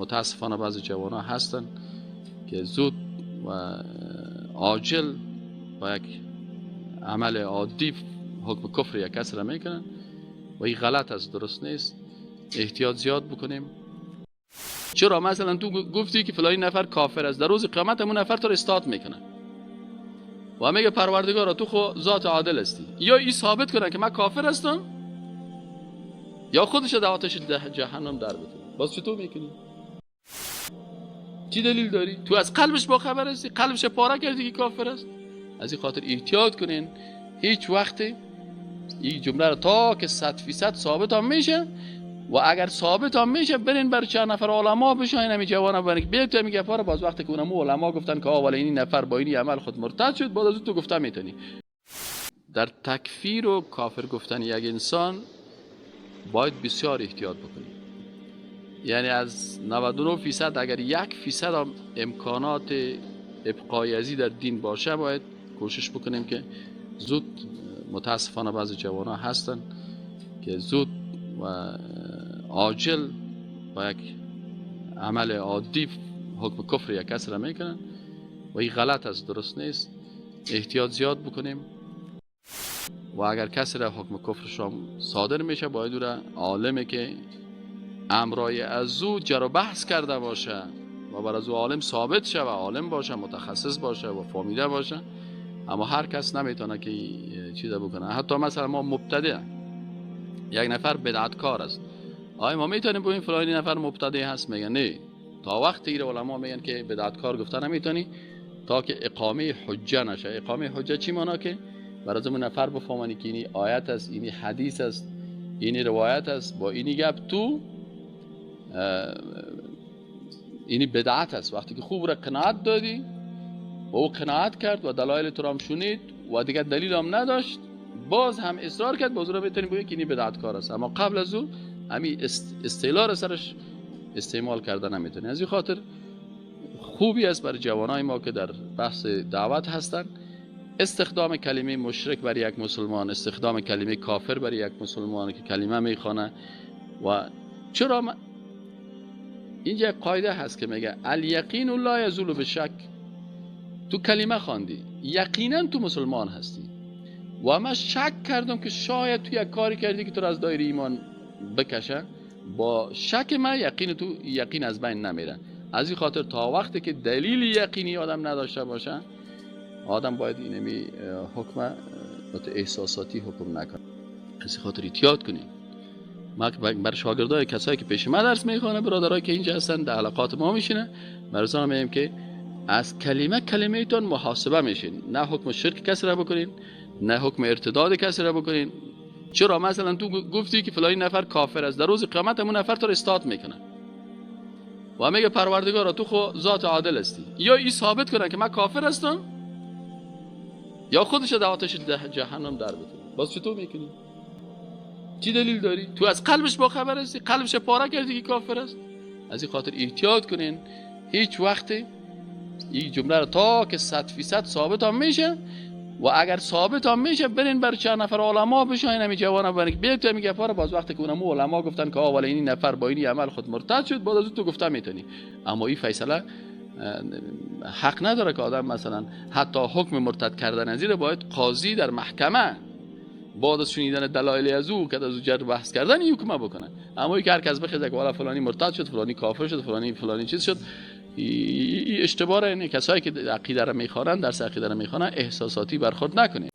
متاسفانه بعضی جوان ها هستن که زود و عاجل با یک عمل عادی حکم کفر یک کس را میکنن و این غلط است، درست نیست. احتیاط زیاد بکنیم. چرا مثلا تو گفتی که فلانی نفر کافر است، در روز قیامت همون نفر تو رو استاد میکنه و میگه پروردگارا تو خود ذات عادل هستی، یا این ثابت کنن که من کافر هستم یا خودش در آتش جهنم در بده. باز چطور میکنی؟ چی دلیل داری؟ تو از قلبش با خبر هستی، قلبش پاره کردی که کافر است. از این خاطر احتیاط کنین. هیچ وقت این جمله رو تا که 100% ثابت هم میشه و اگر ثابت هم میشه برین بر چند نفر علما بشاین همین جوانا برین بیت میگه پاره. باز وقتی که اونم علما گفتن که اول این نفر با این عمل خود مرتد شد، بعد از تو گفته میتونی. در تکفیر و کافر گفتن یک انسان باید بسیار احتیاط بکنیم. یعنی از 99% اگر 1% هم امکانات ابقای ازی در دین باشه باید کوشش بکنیم که زود. متاسفانه بعضی جوان ها هستن که زود و عاجل با یک عمل عادی حکم کفر یک کس را میکنن و این غلط است، درست نیست. احتیاط زیاد بکنیم و اگر کسی را حکم کفرش صادر میشه باید او را عالمی که امرای از او جر و بحث کرده باشه و بر از او عالم ثابت شه و عالم باشه، متخصص باشه و فهمیده باشه. اما هر کس نمیتونه که چیزا بکنه. حتی مثلا ما مبتدع، یک نفر بدعتکار است، آیا ما میتونیم بگیم فلانی نفر مبتدع هست؟ میگن نه. تا وقتی ایره علما میگن که بدعتکار گفته نمیتونی تا که اقامه حجه نشه. اقامه حجه چی معنی؟ که برای اون نفر بفهمانی که اینی آیت است، اینی حدیث است، اینی روایت است، با اینی گپ تو اینی بدعت است. وقتی که خوب را قناعت دادی و او قناعت کرد و دلایل تو را هم شنید و دیگه دلیل هم نداشت، باز هم اصرار کرد، باز را میتونی بگی که اینی بدعتکار است. اما قبل از او همین استعلار سرش استعمال کرده نمیتونی. از این خاطر خوبی است برای جوانای ما که در بحث دعوت هستن استخدام کلمه مشرک برای یک مسلمان، استخدام کلمه کافر برای یک مسلمان که کلمه میخوانه. و چرا اینجا یک قاعده هست که میگه الیقین لا یزول بالشک. تو کلمه خواندی، یقینا تو مسلمان هستی و من شک کردم که شاید تو یک کاری کردی که تو از دایره ایمان بکشه. با شک من یقین تو یقین از بین نمیره. از این خاطر تا وقتی که دلیل یقینی آدم نداشته باشه، آدم باید اینمی حکم احساساتی حکم نکنه. از این خاطر احتیاط کنید. ما بر شاگردای کسایی که پیش ما درس میخوانه، برادرایی که اینجا هستن در حلقات ما میشینه، براتون میگم که از کلمه ایتون محاسبه میشین. نه حکم شرک کسی را بکنین، نه حکم ارتداد کسی را بکنین. چرا مثلا تو گفتی که فلانی نفر کافر است، در روز قیامت همون نفر تو رو استاد میکنه و میگه پروردگارا تو خود ذات عادل هستی، یا این ثابت کنن که من کافر هستم یا خودش در آتش جهنم در بده. باز چطور میکنی؟ چی دلیل داری؟ تو از قلبش با خبر هستی، قلبش پاره کردی که کافر است. از این خاطر احتیاط کنین. هیچ وقت این جمله رو تا که 100% ثابت هم میشه و اگر ثابت هم میشه برین بر چند نفر علما بشاین همین جوانا برین بیت میگه پاره. باز وقتی که اونم علما گفتن که اول این نفر با این عمل خود مرتد شد، بعد از تو گفته میتونی. اما این فیصله حق نداره که آدم مثلا حتی حکم مرتد کردن از این باید قاضی در محکمه بعد از شنیدن دلایل از او که از او جر بحث کردن این حکم بکنه. اما این که هر کس بخواد که والا فلانی مرتد شد، فلانی کافر شد، فلانی چیز شد، اشتباهه. کسایی که عقیده را میخوانن، درس عقیده را میخوانن، احساساتی برخورد نکنید.